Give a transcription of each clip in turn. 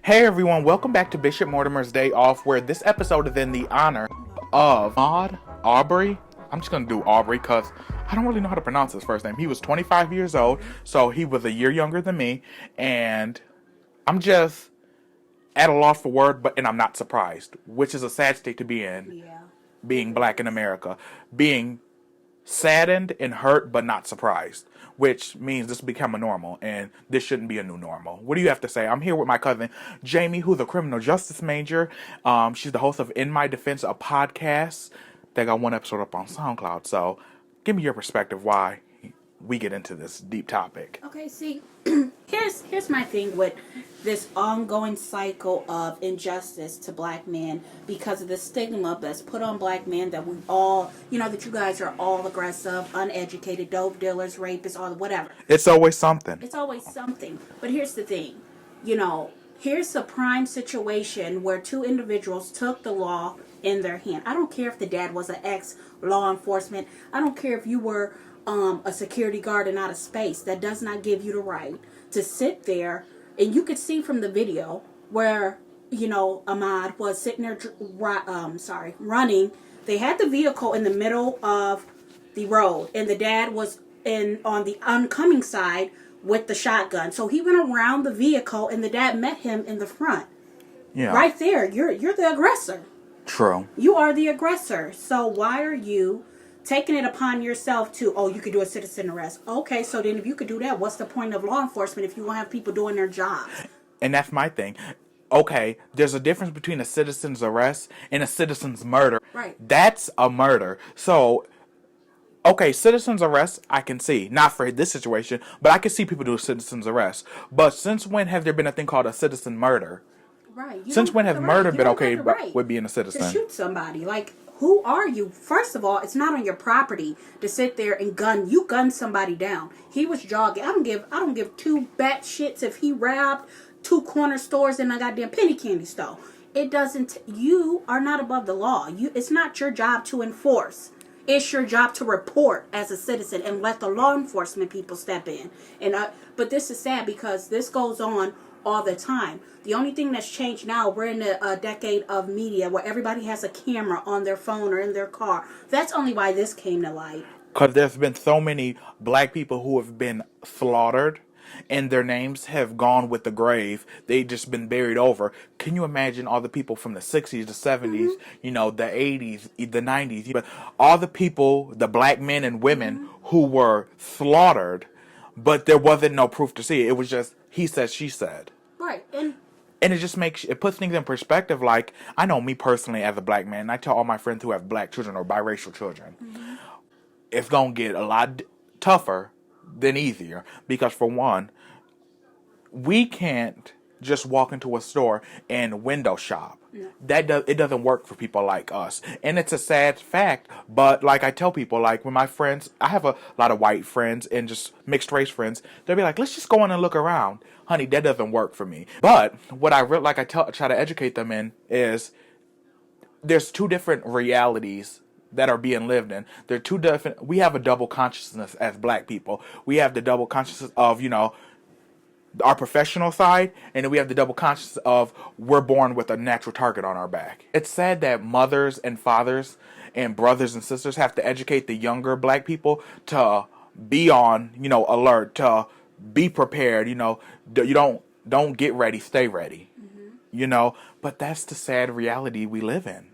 Hey everyone, welcome back to Bishop Mortimer's Day Off, where this episode is in the honor of Ahmaud Arbery. I'm just going to do Arbery because I don't really know how to pronounce his first name. He was 25 years old, so he was a year younger than me, and I'm just at a loss for word, and I'm not surprised, which is a sad state to be in, Yeah. being black in America, being saddened and hurt but not surprised, which means this become a normal, and this shouldn't be a new normal. What do you have to say? I'm here with my cousin Jamie, who's a criminal justice major. She's the host of In My Defense, a podcast. They got one episode up on SoundCloud. So give me your perspective why we get into this deep topic. Okay, see, here's my thing with this ongoing cycle of injustice to black men because of the stigma that's put on black men that we all, that you guys are all aggressive, uneducated, dope dealers, rapists, or whatever. It's always something. It's always something. But here's the thing, here's a prime situation where two individuals took the law in their hand. I don't care if the dad was an ex-law enforcement. I don't care if you were a security guard in outer space. That does not give you the right to sit there. And you could see from the video where, Ahmaud was sitting there, running. They had the vehicle in the middle of the road, and the dad was on the oncoming side with the shotgun. So he went around the vehicle, and the dad met him in the front. Yeah. Right there, you're the aggressor. True. You are the aggressor. So why are you taking it upon yourself to, you could do a citizen arrest? Okay, so then if you could do that, what's the point of law enforcement if you won't have people doing their jobs? And that's my thing. Okay, there's a difference between a citizen's arrest and a citizen's murder. Right. That's a murder. So, okay, citizen's arrest, I can see. Not for this situation, but I can see people do a citizen's arrest. But since when has there been a thing called a citizen murder? Right. Since when has murder been okay with being a to citizen? shoot somebody? Like, who are you? First of all, it's not on your property to sit there and gun somebody down. He was jogging. I don't give two bat shits if he robbed two corner stores and a goddamn penny candy store. It doesn't. You are not above the law. It's not your job to enforce. It's your job to report as a citizen and let the law enforcement people step in. But this is sad because this goes on all the time. The only thing that's changed now, we're in a decade of media where everybody has a camera on their phone or in their car. That's only why this came to light. Because there's been so many black people who have been slaughtered and their names have gone with the grave. They've just been buried over. Can you imagine all the people from the 60s, the 70s, the 80s, the 90s, but all the people, the black men and women who were slaughtered, but there wasn't no proof to see it. It was just he said, she said. Right. And it just puts things in perspective. Like, I know me personally as a black man, and I tell all my friends who have black children or biracial children, it's going to get a lot tougher than easier. Because for one, we can't just walk into a store and window shop. No. It doesn't work for people like us. And it's a sad fact, but like I tell people, like when my friends, I have a lot of white friends and just mixed race friends, they'll be like, let's just go in and look around. Honey, that doesn't work for me. But what I try to educate them in is there's two different realities that are being lived in. They're two different. We have a double consciousness as black people. We have the double consciousness of, our professional side, and then we have the double consciousness of we're born with a natural target on our back. It's sad that mothers and fathers and brothers and sisters have to educate the younger black people to be on, alert, to be prepared, you don't get ready, stay ready. But that's the sad reality we live in.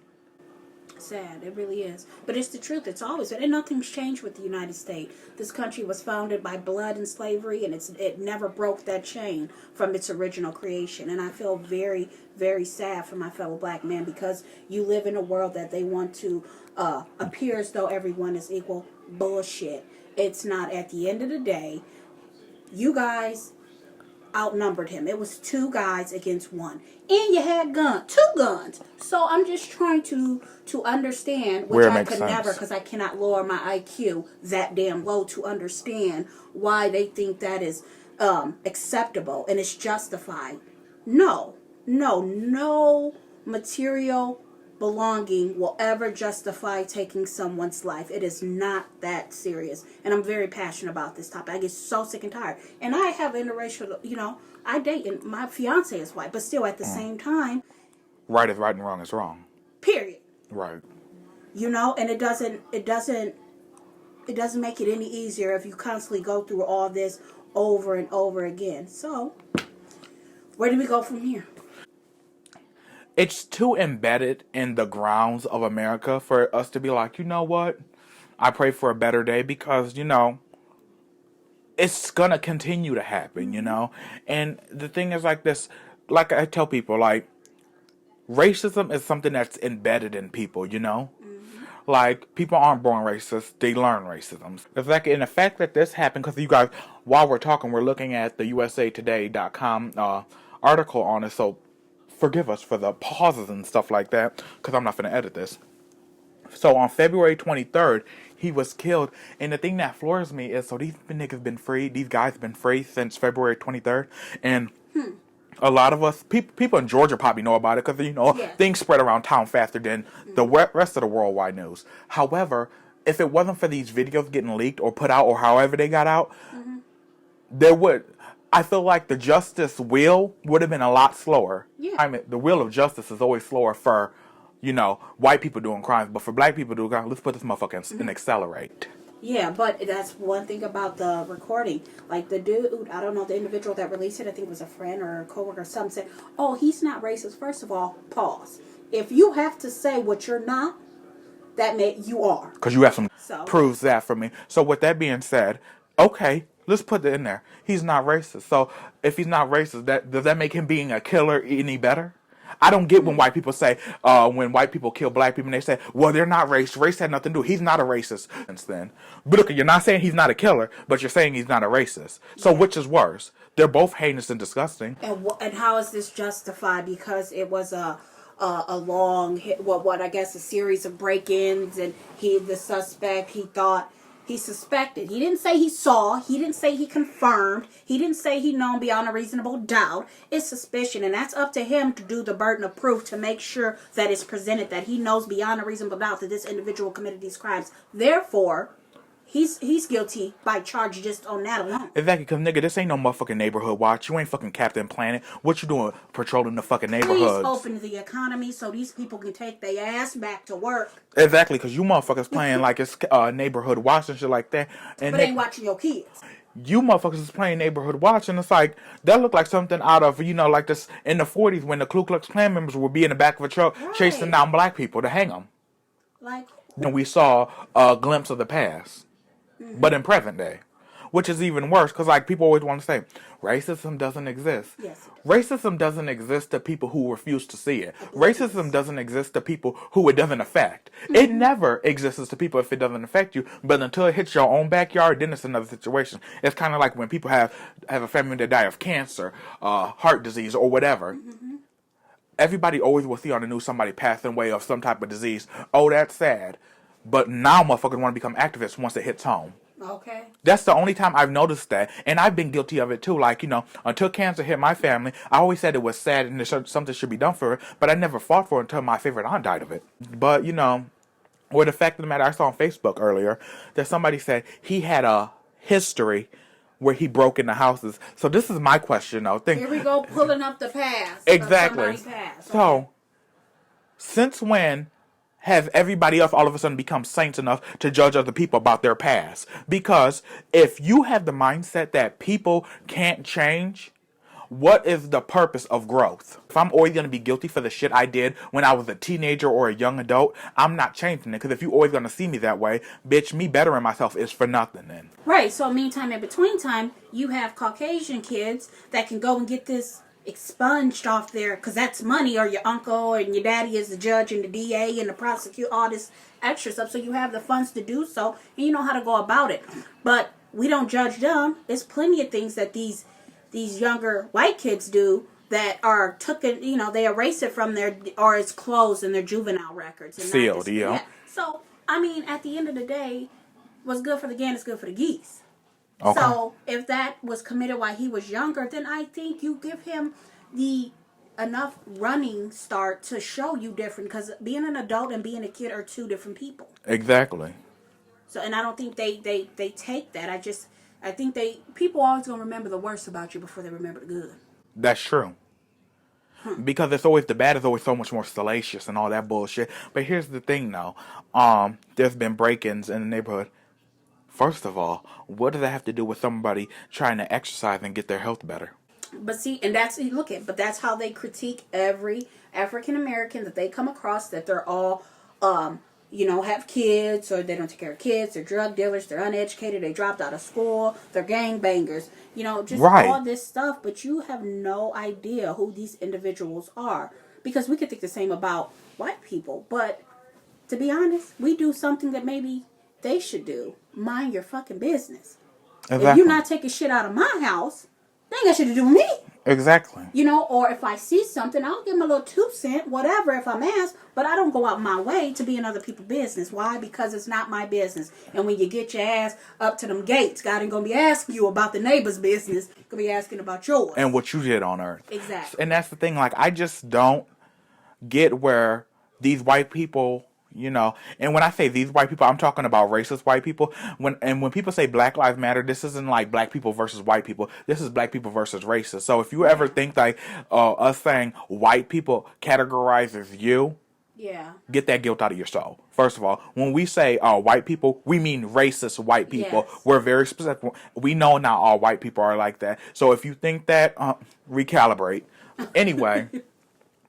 Sad, it really is. But it's the truth. It's always, and nothing's changed with the United States. This country was founded by blood and slavery, and it never broke that chain from its original creation. And I feel very, very sad for my fellow black men because you live in a world that they want to appear as though everyone is equal. Bullshit. It's not. At the end of the day, you guys outnumbered him. It was two guys against one. And you had two guns. So I'm just trying to understand, which I could never, because I cannot lower my IQ that damn low to understand why they think that is acceptable and it's justified. No material belonging will ever justify taking someone's life. It is not that serious. And I'm very passionate about this topic. I get so sick and tired. And I have interracial, I date, and my fiance is white, but still at the same time. Right is right and wrong is wrong. Period. Right. And it doesn't make it any easier if you constantly go through all this over and over again. So, where do we go from here? It's too embedded in the grounds of America for us to be like, you know what? I pray for a better day because, it's gonna continue to happen, And the thing is like this, like I tell people, like, racism is something that's embedded in people, Like, people aren't born racist, they learn racism. It's like, in the fact that this happened, because you guys, while we're talking, we're looking at the usatoday.com article on it, so forgive us for the pauses and stuff like that, because I'm not going to edit this. So on February 23rd, he was killed, and the thing that floors me is, so these niggas been free, these guys been free since February 23rd, and a lot of us, people in Georgia probably know about it, because, things spread around town faster than the rest of the worldwide news. However, if it wasn't for these videos getting leaked or put out, or however they got out, I feel like the justice wheel would have been a lot slower. Yeah. I mean, the wheel of justice is always slower for, white people doing crimes. But for black people doing crimes, let's put this motherfucker and accelerate. Yeah, but that's one thing about the recording. Like the dude, I don't know, the individual that released it, I think it was a friend or a coworker or something, said, oh, he's not racist. First of all, pause. If you have to say what you're not, you are. Because you have some proves that for me. So with that being said, okay, let's put that in there. He's not racist. So if he's not racist, does that make him being a killer any better? I don't get when white people say, when white people kill black people, and they say, well, they're not racist. Race had nothing to do. He's not a racist. But look, you're not saying he's not a killer, but you're saying he's not a racist. So which is worse? They're both heinous and disgusting. And how is this justified? Because it was a long, a series of break-ins, and the suspect, he suspected. He didn't say he saw. He didn't say he confirmed. He didn't say he known beyond a reasonable doubt. It's suspicion, and that's up to him to do the burden of proof to make sure that it's presented that he knows beyond a reasonable doubt that this individual committed these crimes. Therefore, he's guilty by charge just on that alone. Exactly, because nigga, this ain't no motherfucking neighborhood watch. You ain't fucking Captain Planet. What you doing patrolling the fucking neighborhoods? Please open the economy so these people can take their ass back to work. Exactly, because you motherfuckers playing like it's neighborhood watch and shit like that. And but ain't watching your kids. You motherfuckers is playing neighborhood watch, and it's like, that looked like something out of, like this in the 40s when the Ku Klux Klan members would be in the back of a truck chasing down black people to hang them. Like, and we saw a glimpse of the past. But in present day, which is even worse, because like people always want to say racism doesn't exist. Yes. Racism doesn't exist to people who refuse to see it. Racism doesn't exist to people who it doesn't affect. It never exists to people if it doesn't affect you. But until it hits your own backyard, then it's another situation. It's kind of like when people have a family that die of cancer, heart disease, or whatever. Everybody always will see on the news somebody passing away of some type of disease. Oh, that's sad. But now motherfuckers want to become activists once it hits home. Okay. That's the only time I've noticed that. And I've been guilty of it too. Like, until cancer hit my family, I always said it was sad and something should be done for it. But I never fought for it until my favorite aunt died of it. But, or the fact of the matter, I saw on Facebook earlier that somebody said he had a history where he broke into houses. So this is my question, though. Here we go, pulling up the past. Exactly. Past. Okay. So, since when have everybody else all of a sudden become saints enough to judge other people about their past? Because if you have the mindset that people can't change, what is the purpose of growth? If I'm always going to be guilty for the shit I did when I was a teenager or a young adult, I'm not changing it. Because if you're always going to see me that way, bitch, me bettering myself is for nothing then. Right, so meantime, in between time, you have Caucasian kids that can go and get this expunged off there, because that's money, or your uncle and your daddy is the judge and the DA and the prosecutor, all this extra stuff, so you have the funds to do so, and you know how to go about it. But we don't judge them. There's plenty of things that these younger white kids do that are they erase it from their, or it's closed in their juvenile records. And sealed, yeah. So, I mean, at the end of the day, what's good for the gander is good for the geese. Okay. So, if that was committed while he was younger, then I think you give him the enough running start to show you different, because being an adult and being a kid are two different people. Exactly. So, and I don't think they take that. I think people always gonna remember the worst about you before they remember the good. That's true. Because it's always, the bad is always so much more salacious and all that bullshit. But here's the thing, though. There's been break-ins in the neighborhood. First of all, what does that have to do with somebody trying to exercise and get their health better? But see, and but that's how they critique every African American that they come across, that they're all, have kids, or they don't take care of kids, they're drug dealers, they're uneducated, they dropped out of school, they're gangbangers, just Right. all this stuff, but you have no idea who these individuals are. Because we could think the same about white people, but to be honest, we do something that maybe they should do. Mind your fucking business. Exactly. If you're not taking shit out of my house, they ain't got shit to do with me. Exactly. Or if I see something, I'll give them a little 2 cent, whatever, if I'm asked, but I don't go out my way to be in other people's business. Why? Because it's not my business. And when you get your ass up to them gates, God ain't gonna be asking you about the neighbor's business. He's gonna be asking about yours. And what you did on earth. Exactly. And that's the thing, like, I just don't get where these white people, and when I say these white people, I'm talking about racist white people. When people say Black Lives Matter, this isn't like black people versus white people. This is black people versus racist. So if you ever think like us saying white people categorizes you, yeah, get that guilt out of your soul. First of all, when we say white people, we mean racist white people. Yes. We're very specific. We know not all white people are like that. So if you think that, recalibrate. Anyway.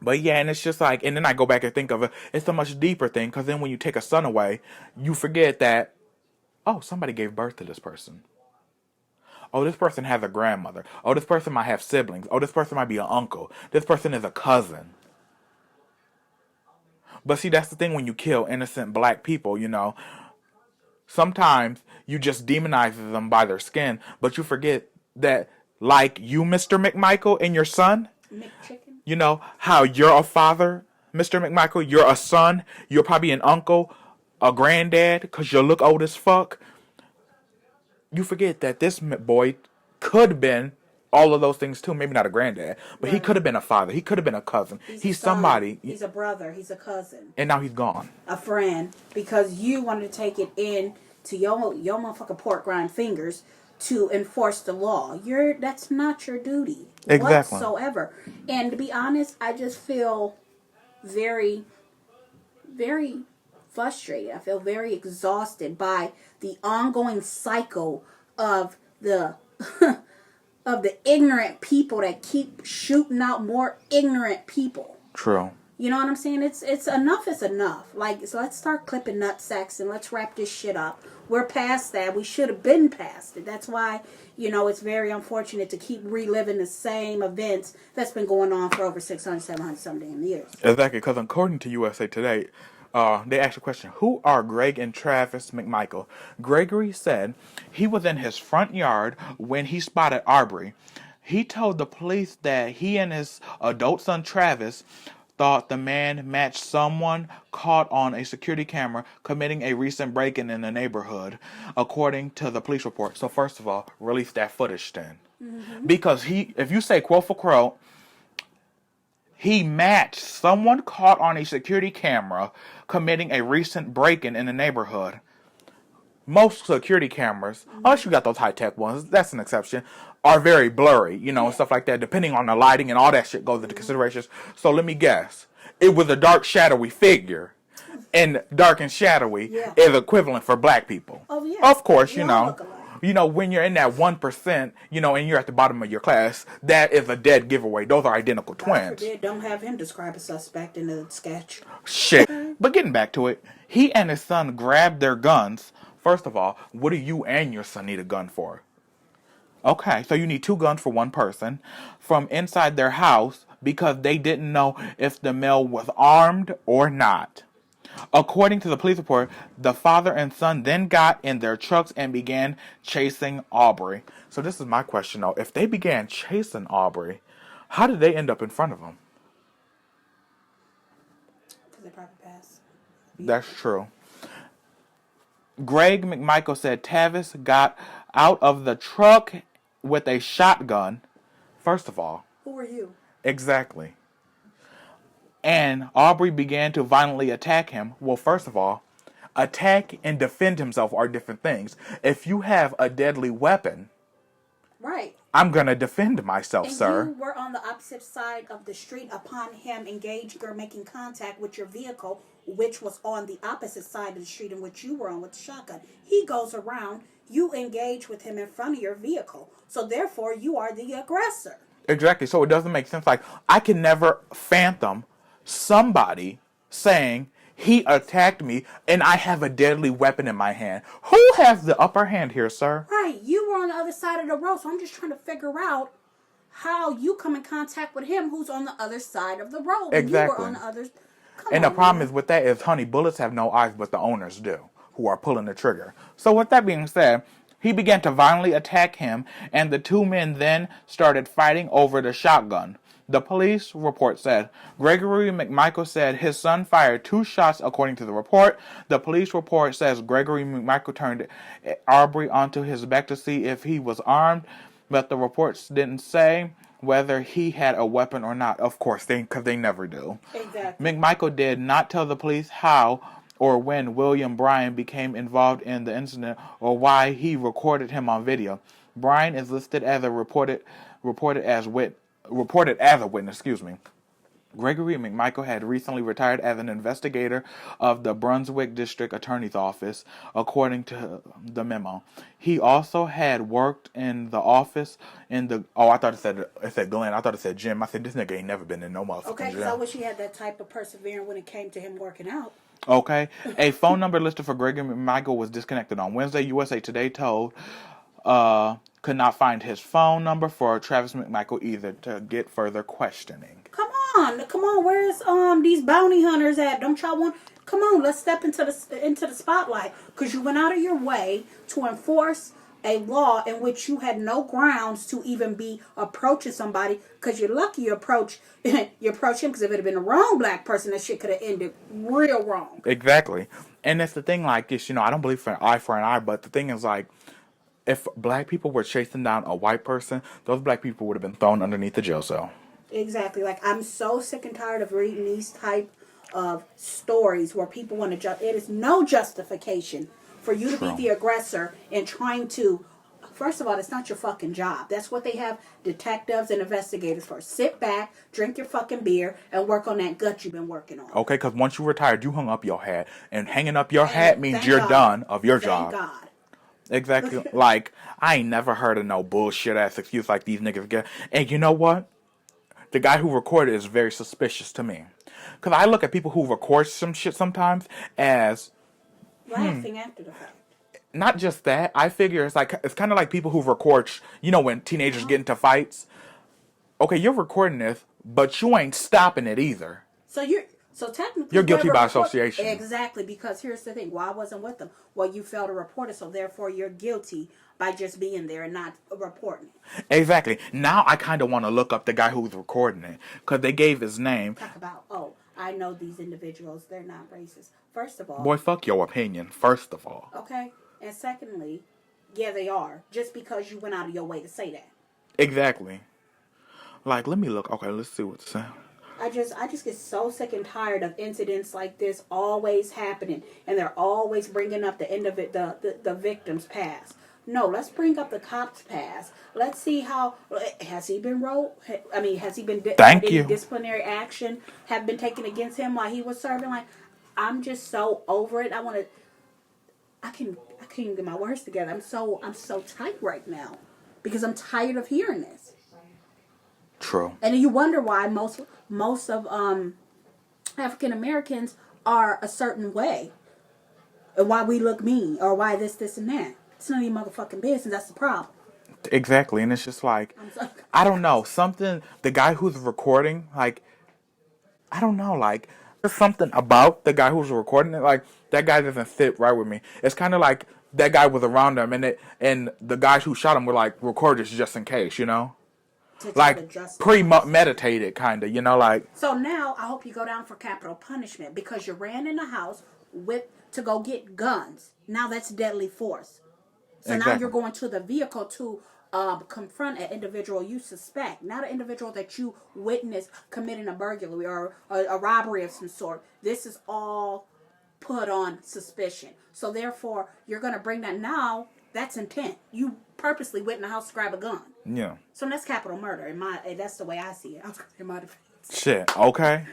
But yeah, and it's just like, and then I go back and think of it, it's a much deeper thing, because then when you take a son away, you forget that, somebody gave birth to this person. Oh, this person has a grandmother. Oh, this person might have siblings. Oh, this person might be an uncle. This person is a cousin. But see, that's the thing when you kill innocent black people, sometimes you just demonize them by their skin, but you forget that, like you, Mr. McMichael, and your son, McChicken. How you're a father, Mr. McMichael, you're a son, you're probably an uncle, a granddad, because you look old as fuck. You forget that this boy could have been all of those things too. Maybe not a granddad, but right. He could have been a father. He could have been a cousin. He's somebody. He's a brother. He's a cousin. And now he's gone. A friend, because you wanted to take it in to your motherfucking pork rind fingers to enforce the law. That's not your duty. Exactly. Whatsoever. And to be honest, I just feel very, very frustrated. I feel very exhausted by the ongoing cycle of the of the ignorant people that keep shooting out more ignorant people. True. You know what I'm saying? It's enough is enough. So let's start clipping nutsacks and let's wrap this shit up. We're past that. We should have been past it. That's why, it's very unfortunate to keep reliving the same events that's been going on for over 600, 700 some damn years. Exactly, because according to USA Today, they asked a question, who are Greg and Travis McMichael? Gregory said he was in his front yard when he spotted Arbery. He told the police that he and his adult son Travis thought the man matched someone caught on a security camera committing a recent break-in in the neighborhood, according to the police report. So first of all, release that footage then. Mm-hmm. Because if you say quote for quote, he matched someone caught on a security camera committing a recent break-in in the neighborhood. Most security cameras, unless you got those high-tech ones, that's an exception, are very blurry, and stuff like that, depending on the lighting and all that shit goes into considerations. So let me guess. It was a dark, shadowy figure. And dark and shadowy is equivalent for black people. Oh, yeah. Of course, when you're in that 1%, and you're at the bottom of your class, that is a dead giveaway. Those are identical twins. Don't have him describe a suspect in the sketch. Shit. But getting back to it, he and his son grabbed their guns. First of all, what do you and your son need a gun for? Okay, so you need 2 guns for one person from inside their house because they didn't know if the male was armed or not. According to the police report, the father and son then got in their trucks and began chasing Arbery. So this is my question though. If they began chasing Arbery, how did they end up in front of him? Because they probably passed. That's true. Greg McMichael said Travis got out of the truck with a shotgun. First of all, who are you? Exactly. and Arbery began to violently attack him. Well, first of all, attack and defend himself are different things. If you have a deadly weapon, right, I'm going to defend myself, and sir. you were on the opposite side of the street upon him engaging or making contact with your vehicle, which was on the opposite side of the street in which you were on with the shotgun. He goes around, you engage with him in front of your vehicle. So therefore, you are the aggressor. Exactly. So it doesn't make sense. Like, I can never fathom somebody saying he attacked me and I have a deadly weapon in my hand. Who has the upper hand here, sir? Right. You were on the other side of the road. So I'm just trying to figure out how you come in contact with him who's on the other side of the road. Exactly. You were on the other. And the problem is with that is, honey, bullets have no eyes, but the owners do, who are pulling the trigger. So with that being said, he began to violently attack him, and the two men then started fighting over the shotgun. The police report said Gregory McMichael said his son fired 2 shots according to the report. The police report says Gregory McMichael turned Arbery onto his back to see if he was armed, but the reports didn't say whether he had a weapon or not. Of course, because they never do. Exactly. McMichael did not tell the police how or when William Bryan became involved in the incident or why he recorded him on video. Bryan is listed as a reported as a witness. Gregory McMichael had recently retired as an investigator of the Brunswick District Attorney's Office, according to the memo. He also had worked in the office in the... Oh, I thought it said Glenn. I thought it said Jim. I said, this nigga ain't never been in no motherfucking Okay, because jail. I wish he had that type of perseverance when it came to him working out. Okay. A phone number listed for Gregory McMichael was disconnected on Wednesday. USA Today told... could not find his phone number for Travis McMichael either to get further questioning. Come on, where's these bounty hunters at? Don't y'all want? Come on, let's step into the spotlight, because you went out of your way to enforce a law in which you had no grounds to even be approaching somebody, because you're lucky you approach him, because if it had been a wrong black person, that shit could have ended real wrong. Exactly. And that's the thing, like this, I don't believe for an eye, but the thing is, like, if black people were chasing down a white person, those black people would have been thrown underneath the jail cell. Exactly. Like, I'm so sick and tired of reading these type of stories where people want to it is no justification for you to be the aggressor and trying to... First of all, it's not your fucking job. That's what they have detectives and investigators for. Sit back, drink your fucking beer, and work on that gut you've been working on. Okay, because once you retired, you hung up your hat. And hanging up your hat means you're done of your job. Thank God. Exactly. Like, I ain't never heard of no bullshit ass excuse like these niggas get. And you know what? The guy who recorded is very suspicious to me. Because I look at people who record some shit sometimes as... laughing after the fact. Not just that. I figure it's kind of like people who record... when teenagers get into fights. Okay, you're recording this, but you ain't stopping it either. So technically, you're guilty by association. Exactly, because here's the thing. Well, I wasn't with them. Well, you failed to report it, so therefore you're guilty by just being there and not reporting it. Exactly. Now I kind of want to look up the guy who's recording it, because they gave his name. Talk about, I know these individuals. They're not racist. First of all. Boy, fuck your opinion, first of all. Okay. And secondly, yeah, they are. Just because you went out of your way to say that. Exactly. Like, let me look. Okay, let's see what's saying. I just get so sick and tired of incidents like this always happening, and they're always bringing up the end of it, the victim's past. No, let's bring up the cop's past. Let's see how has he been has he been disciplinary action have been taken against him while he was serving? Like, I'm just so over it. I can't even get my words together. I'm so tight right now because I'm tired of hearing this. True. And you wonder why most of African Americans are a certain way, and why we look mean, or why this, and that. It's none of your motherfucking business. That's the problem. Exactly, and it's just like, I don't know, the guy who's recording, like, I don't know, like, there's something about the guy who's recording it, like, that guy doesn't sit right with me. It's kind of like that guy was around him, and the guys who shot him were like, record this just in case, Like, premeditated, kind of, like... So now, I hope you go down for capital punishment, because you ran in the house to go get guns. Now that's deadly force. So exactly. Now you're going to the vehicle to confront an individual you suspect, not an individual that you witnessed committing a burglary or a robbery of some sort. This is all put on suspicion. So therefore, you're going to bring that now. That's intent. You purposely went in the house to grab a gun. Yeah. So that's capital murder. That's the way I see it. In my defense. Shit. Okay.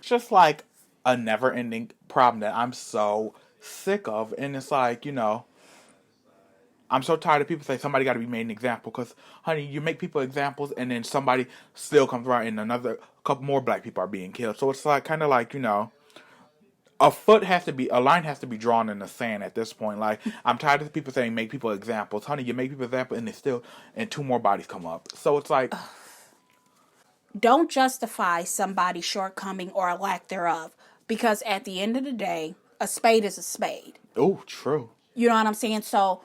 Just like a never-ending problem that I'm so sick of, and it's like, I'm so tired of people saying somebody got to be made an example. Because, honey, you make people examples, and then somebody still comes around, and a couple more black people are being killed. So it's like kind of like a line has to be drawn in the sand at this point. Like, I'm tired of people saying make people examples. Honey, you make people examples, and two more bodies come up. So it's like, don't justify somebody's shortcoming or a lack thereof, because at the end of the day, a spade is a spade. Oh, true. You know what I'm saying? So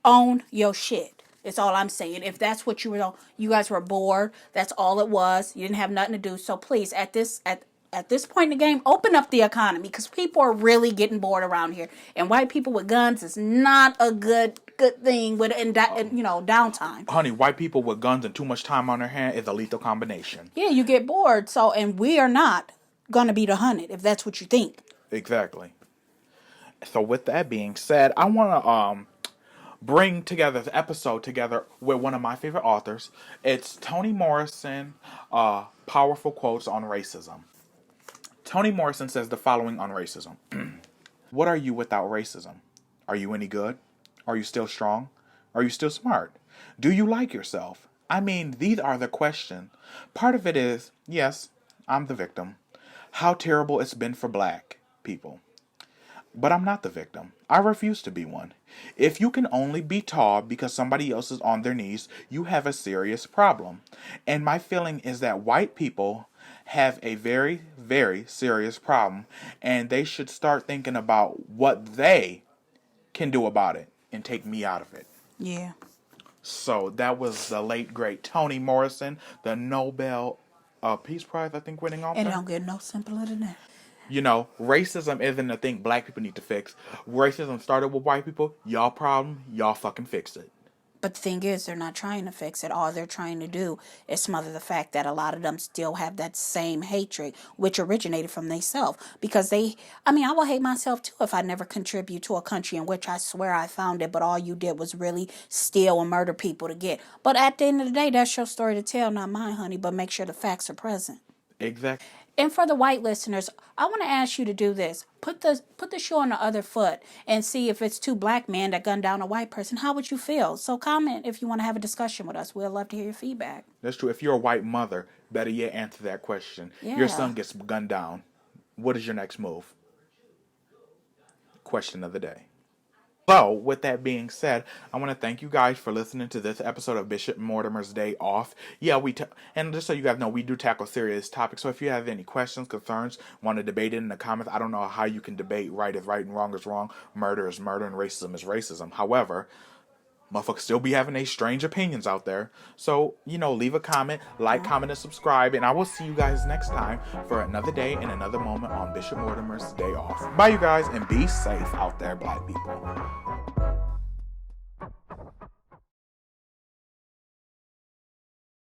own your shit. It's all I'm saying. If that's what you guys were bored. That's all it was. You didn't have nothing to do. So please, at this point in the game, open up the economy, because people are really getting bored around here. And white people with guns is not a good thing with downtime. Honey, white people with guns and too much time on their hand is a lethal combination. Yeah, you get bored. So, and we are not gonna be the hunted if that's what you think. Exactly. So with that being said, I want to bring together the episode together with one of my favorite authors. It's Toni Morrison, Powerful Quotes on Racism. Toni Morrison says the following on racism. What are you without racism? Are you any good? Are you still strong? Are you still smart? Do you like yourself? I mean, these are the questions. Part of it is, yes, I'm the victim. How terrible it's been for black people. But I'm not the victim. I refuse to be one. If you can only be tall because somebody else is on their knees, you have a serious problem. And my feeling is that white people have a very, very serious problem, and they should start thinking about what they can do about it and take me out of it. Yeah. So that was the late, great Toni Morrison, the Nobel Peace Prize, I think, winning author. And it don't get no simpler than that. Racism isn't a thing black people need to fix. Racism started with white people. Y'all problem, y'all fucking fix it. But the thing is, they're not trying to fix it. All they're trying to do is smother the fact that a lot of them still have that same hatred, which originated from themselves. Because I will hate myself too if I never contribute to a country in which I swear I founded, but all you did was really steal and murder people to get. But at the end of the day, that's your story to tell, not mine, honey. But make sure the facts are present. Exactly. And for the white listeners, I want to ask you to do this. Put the shoe on the other foot and see if it's two black men that gunned down a white person. How would you feel? So comment if you want to have a discussion with us. We'd love to hear your feedback. That's true. If you're a white mother, better yet answer that question. Yeah. Your son gets gunned down. What is your next move? Question of the day. So, with that being said, I want to thank you guys for listening to this episode of Bishop Mortimer's Day Off. Yeah, and just so you guys know, we do tackle serious topics. So if you have any questions, concerns, want to debate it in the comments, I don't know how you can debate right is right and wrong is wrong, murder is murder, and racism is racism. However, motherfuckers still be having these strange opinions out there. So, leave a comment, comment, and subscribe. And I will see you guys next time for another day and another moment on Bishop Mortimer's Day Off. Bye, you guys, and be safe out there, black people.